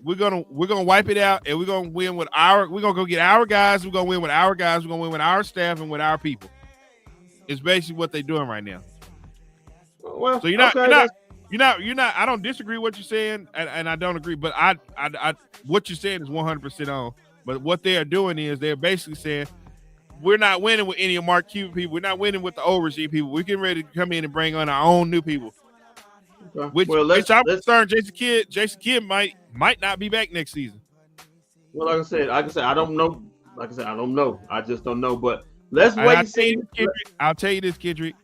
we're gonna wipe it out, and we're gonna win with we're gonna go get our guys. We're gonna win with our guys. We're gonna win with our staff and with our people. It's basically what they're doing right now. Well, so you're not. I don't disagree with what you're saying, and I don't agree. But I what you're saying is 100% on. But what they are doing is they're basically saying we're not winning with any of Mark Cuban people. We're not winning with the old regime people. We're getting ready to come in and bring on our own new people. Okay. Which I'm concerned Jason Kidd might not be back next season. Well, like I said, I don't know. Like I said, I don't know. I just don't know. But let's wait and see. I'll tell you this, Kendrick.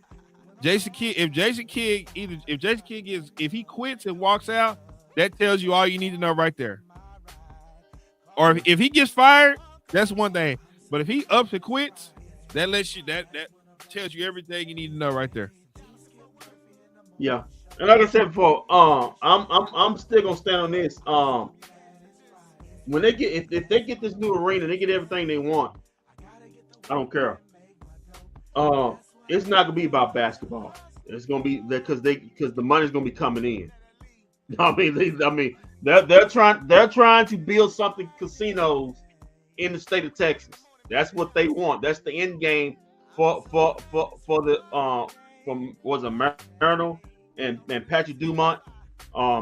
If Jason Kidd if he quits and walks out, that tells you all you need to know right there. Or if he gets fired, that's one thing. But if he ups and quits, that tells you everything you need to know right there. Yeah. And like I said before, I'm still gonna stand on this. When they get if they get this new arena, they get everything they want. I don't care. It's not gonna be about basketball. It's gonna be because the money's gonna be coming in. They're trying to build something casinos in the state of Texas. That's what they want. That's the end game for the from Marinal and Patrick Dumont.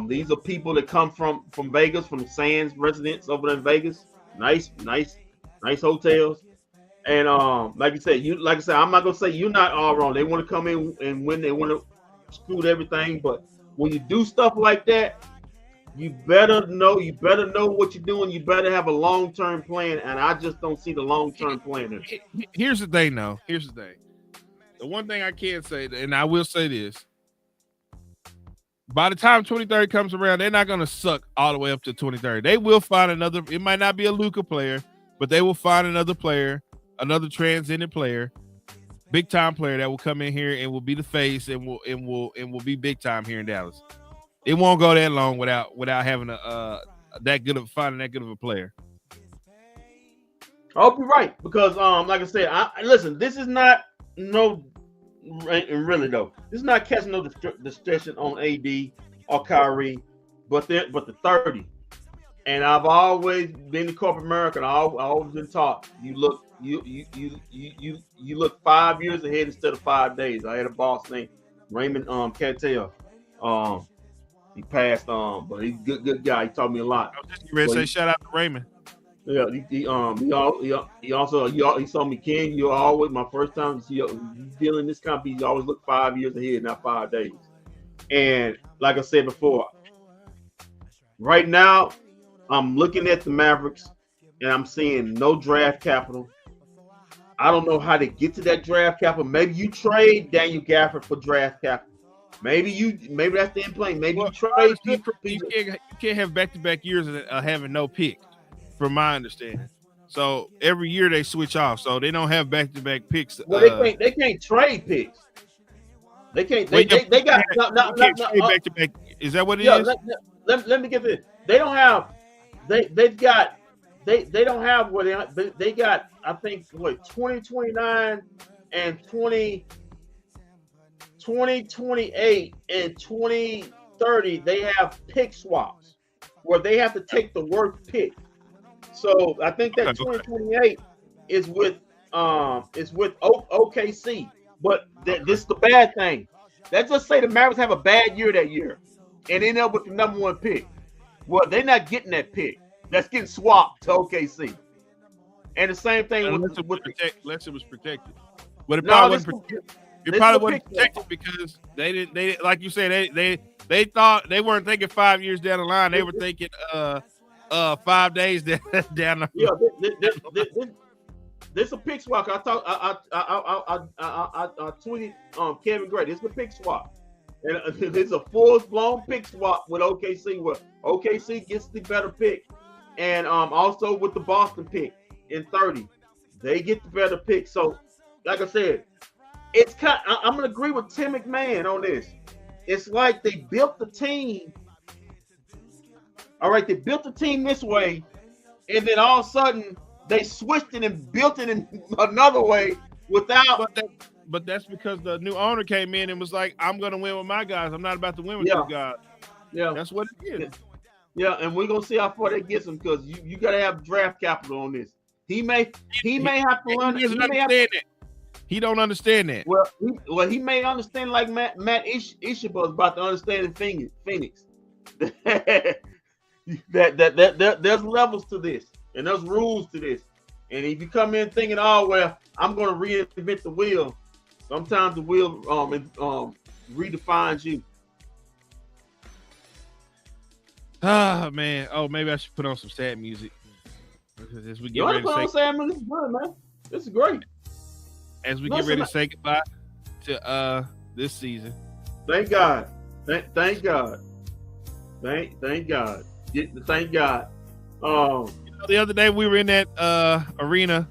These are people that come from Vegas, from the Sands residents over there in Vegas. Nice hotels. And like I said, I'm not gonna say you're not all wrong. They want to come in and win. They want to screw everything. But when you do stuff like that, you better know what you're doing. You better have a long-term plan. And I just don't see the long-term plan. Here's the thing, though. Here's the thing. The one thing I can say, and I will say this: by the time 2030 comes around, they're not gonna suck all the way up to 2030. They will find another. It might not be a Luka player, but they will find another player. Another transcendent player, big time player that will come in here and will be the face and will be big time here in Dallas. It won't go that long without having finding that good of a player. I hope you're right because like I said, listen. This is not no and really though, this is not catching no distraction on AD or Kyrie, but the 30. And I've always been in corporate America, and I've always been taught you look 5 years ahead instead of 5 days. I had a boss named Raymond Cattell. He passed on, but he's a good guy. He taught me a lot. I was just ready to say shout out to Raymond. Yeah, he saw me, Ken. You're always my first time dealing this company. You always look 5 years ahead, not 5 days. And like I said before, right now I'm looking at the Mavericks and I'm seeing no draft capital. I don't know how to get to that draft capital. Maybe you trade Daniel Gafford for draft capital. Maybe that's the end plan. Maybe you trade people. You can't have back-to-back years of having no pick, from my understanding. So every year they switch off, so they don't have back-to-back picks. Well, they can't trade picks. They can't. They got back-to-back. Is that what it is? Let me get this. They don't have. They don't have what they got. I think 2029 and 2028 and 2030. They have pick swaps where they have to take the worst pick. So I think that 2028 is with OKC. But this is the bad thing. Let's just say the Mavericks have a bad year that year and end up with the number 1 pick. Well, they're not getting that pick. That's getting swapped to OKC. And the same thing unless it was protected. But it probably wasn't protected because they didn't like you said, they thought they weren't thinking 5 years down the line. They were thinking 5 days down the line. Yeah, this a pick swap. I tweeted Kevin Gray. This is a pick swap. And it's a full-blown pick swap with OKC, where OKC gets the better pick. And also with the Boston pick in 30. They get the better pick. So, like I said, I'm going to agree with Tim McMahon on this. It's like they built the team. All right, they built the team this way, and then all of a sudden they switched it and built it in another way without. But that's because the new owner came in and was like, I'm going to win with my guys. I'm not about to win with you guys. Yeah. That's what it is. Yeah, and we're going to see how far that gets him because you got to have draft capital on this. He may have to learn. He don't understand that. Well, he may understand like Matt Ishaba is about to understand in Phoenix. that there's levels to this and there's rules to this. And if you come in thinking, oh well, I'm going to reinvent the wheel, sometimes the wheel redefines you. Ah man, maybe I should put on some sad music because as we get ready to say, sad music is good, man. This is great. As we get ready to say goodbye to this season. Thank God. Thank God. Thank God. Thank God. The other day we were in that arena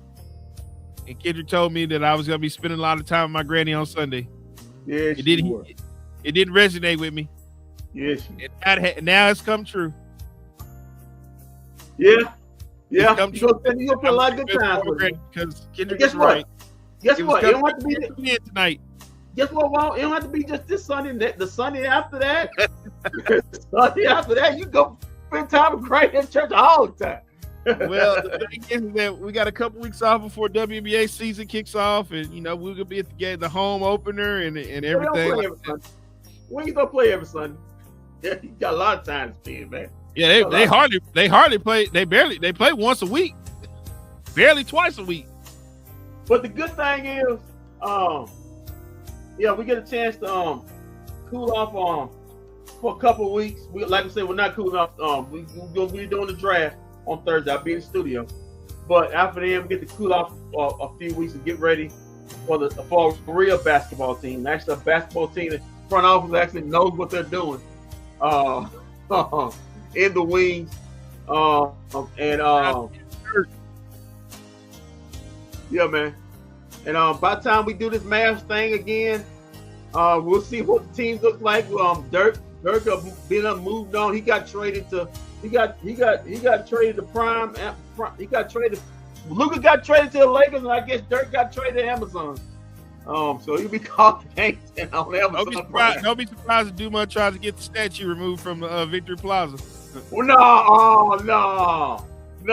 and Kendrick told me that I was gonna be spending a lot of time with my granny on Sunday. Yes, it didn't resonate with me. Yes. Now it's come true. Yeah. You're gonna put a lot of good time because Kendrick is right. Guess what? It don't have to be tonight. Guess what? Well, it don't have to be just this Sunday. The Sunday after that. Sunday after that, you go spend time with Christ in church all the time. Well, the thing is that we got a couple weeks off before WNBA season kicks off, and we're gonna be at the home opener and everything. We ain't gonna play every Sunday. Yeah, you got a lot of time to spend, man. Yeah, they hardly play. They play once a week, barely twice a week. But the good thing is, we get a chance to cool off for a couple of weeks. Like I said, we're not cooling off. We're gonna be doing the draft on Thursday. I'll be in the studio. But after that, we get to cool off a few weeks and get ready for a real basketball team. Actually, a basketball team that front office actually knows what they're doing. In the wings, yeah, man. And by the time we do this Mavs thing again, we'll see what the team looks like. Dirk been moved on. He got traded to. He got traded to Prime. He got traded. Luka got traded to the Lakers, and I guess Dirk got traded to Amazon. So he'll be calling games on Amazon. Don't be surprised if Duma tries to get the statue removed from Victory Plaza. Well, no. They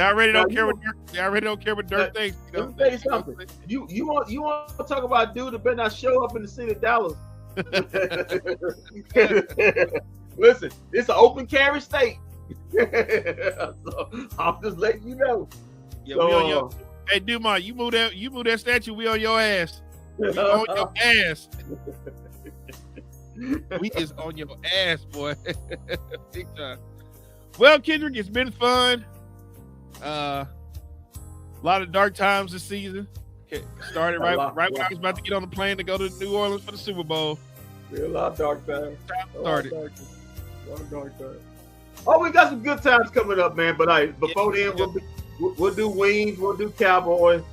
already don't care what Dirk thinks. Let me tell you something. You want to talk about a dude that better not show up in the city of Dallas? Listen, it's an open carry state. So I'm just letting you know. Yeah, we on your. Hey, Duma, you move that statue. We on your ass. We on your ass. We is on your ass, boy. Big time. Well, Kendrick, it's been fun. A lot of dark times this season. Started right when I was about to get on the plane to go to New Orleans for the Super Bowl. A lot of dark times. Started. A lot of dark times. Oh, we got some good times coming up, man. But before then, we'll do Wings. We'll do Cowboys.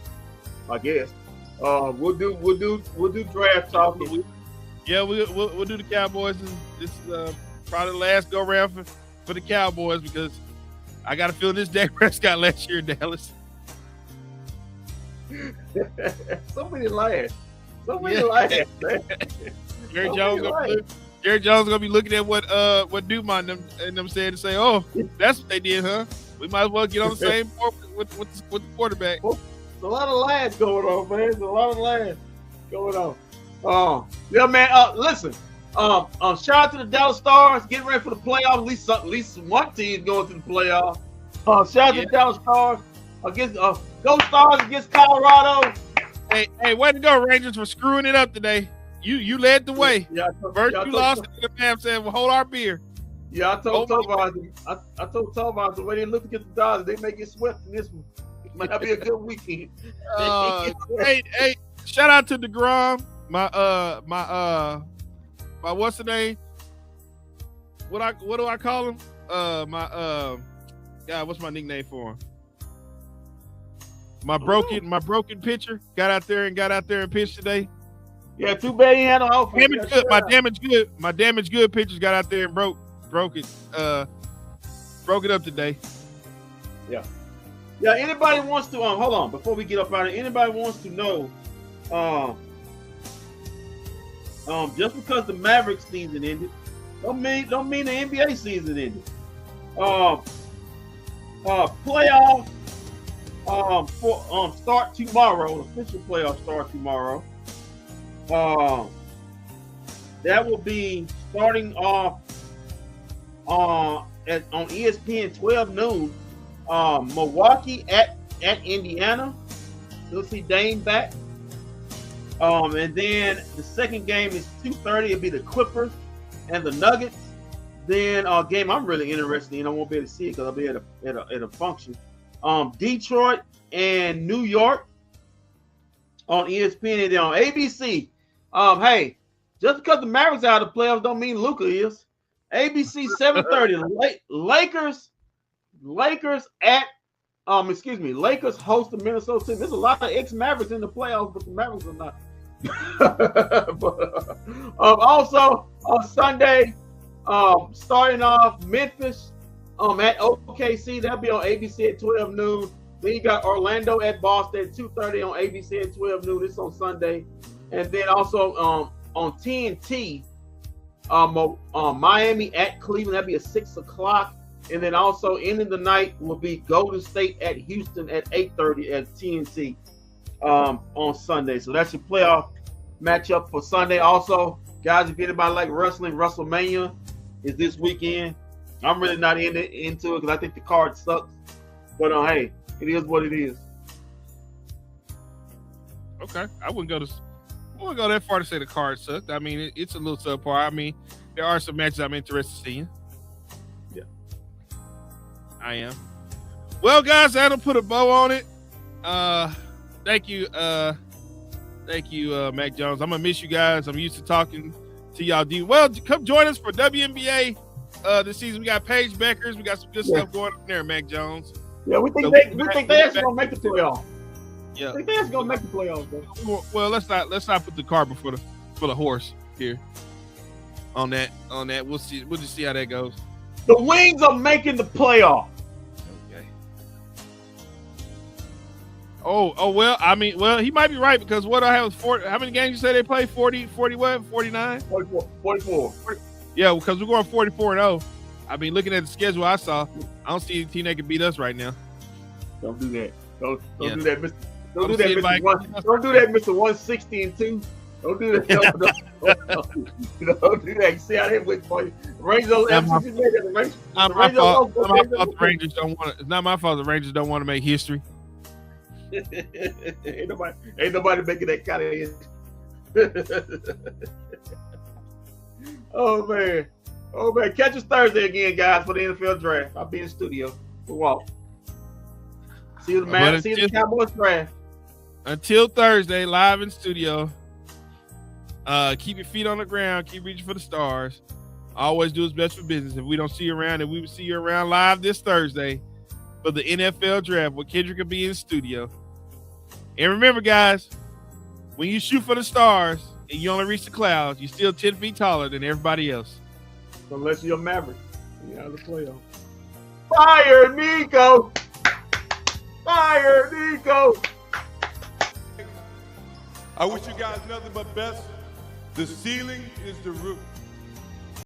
I guess. We'll do draft talking. Yeah, we'll do the Cowboys. This is probably the last go round for the Cowboys because I got a feeling this Dak Prescott last year in Dallas. So many laughs. Man. Jerry Jones gonna be looking at what Dumont and them said and say, "Oh, that's what they did, huh? We might as well get on the same board with the quarterback." There's a lot of laughs going on, man. There's a lot of laughs going on. Yeah, man. Listen. Shout out to the Dallas Stars, getting ready for the playoffs. At least one team going to the playoffs. Shout out to the Dallas Stars against go Stars against Colorado. Hey, way to go, Rangers, for screwing it up today. You led the way. Yeah, First you lost, and the Mavs said, "Well, hold our beer." Yeah, I told Tobas the way they look against the Dodgers, they may get swept in this one. It might not be a good weekend. Hey, shout out to DeGrom, my what's the name? What do I call him? God, what's my nickname for him? My broken pitcher got out there and pitched today. Yeah, too bad he had an offer. My damaged good pitchers got out there and broke it up today. Yeah. Yeah, anybody wants to hold on before we get up out of it, anybody wants to know just because the Mavericks season ended, don't mean the NBA season ended. Playoffs start tomorrow. Official playoffs start tomorrow. That will be starting off on ESPN 12 noon. Milwaukee at Indiana. You'll see Dame back. And then the second game is 2:30. It'll be the Clippers and the Nuggets. Then a game I'm really interested in. I won't be able to see it because I'll be at a function. Detroit and New York on ESPN, and then on ABC. Hey, just because the Mavericks are out of the playoffs don't mean Luka is. ABC 7:30. Lakers host the Minnesota team. There's a lot of ex-Mavericks in the playoffs, but the Mavericks are not. Also on Sunday, starting off Memphis at OKC. That'll be on ABC at 12 noon. Then you got Orlando at Boston at 2:30 on ABC at 12 noon. This on Sunday. And then also on TNT, Miami at Cleveland. That'll be at 6 o'clock. And then also ending the night will be Golden State at Houston at 8:30 at TNT on Sunday. So that's your playoff matchup for Sunday. Also, guys, if anybody like wrestling, WrestleMania is this weekend. I'm really not into it because I think the card sucks. But hey, it is what it is. Okay, I wouldn't go that far to say the card sucked. I mean, it's a little subpar. I mean, there are some matches I'm interested in seeing. Yeah, I am. Well, guys, that'll put a bow on it. Thank you, Mac Jones. I'm gonna miss you guys. I'm used to talking to y'all. Well, come join us for WNBA this season. We got Paige Beckers. We got some good stuff going on there, Mac Jones. Yeah, we think they're actually gonna make the playoffs. Yeah, I think they're actually gonna make the playoffs, though. Well, let's not put the cart before the horse here. On that, we'll see. We'll just see how that goes. The Wings are making the playoffs. Okay. Well, I mean, he might be right because what I have was 40. How many games you say they play? 40 what? 49? 44. Yeah, because we're going 44-0. I mean, looking at the schedule I saw, I don't see any team that can beat us right now. Don't do that. Don't Yeah. do that, Mr. Don't Don't do that, see Mr. anybody- Don't do that, Mr. 160 and 2. Don't do that. Don't do that. You see how that went for you? Rangers Not my fault. It's not my fault the Rangers don't want. It's not my fault the Rangers don't want to make history. ain't nobody making that kind of history. Oh man. Catch us Thursday again, guys, for the NFL draft. I'll be in the studio. We'll walk. See you the Mavs. See you the Cowboys draft. Until Thursday, live in studio. Keep your feet on the ground. Keep reaching for the stars. Always do what's best for business. If we don't see you around, and we will see you around live this Thursday for the NFL draft, where Kendrick will be in the studio. And remember, guys, when you shoot for the stars and you only reach the clouds, you're still 10 feet taller than everybody else. Unless you're a Maverick. You're out of the playoff. Fire, Nico! Fire, Nico! I wish you guys nothing but best. The ceiling is the roof.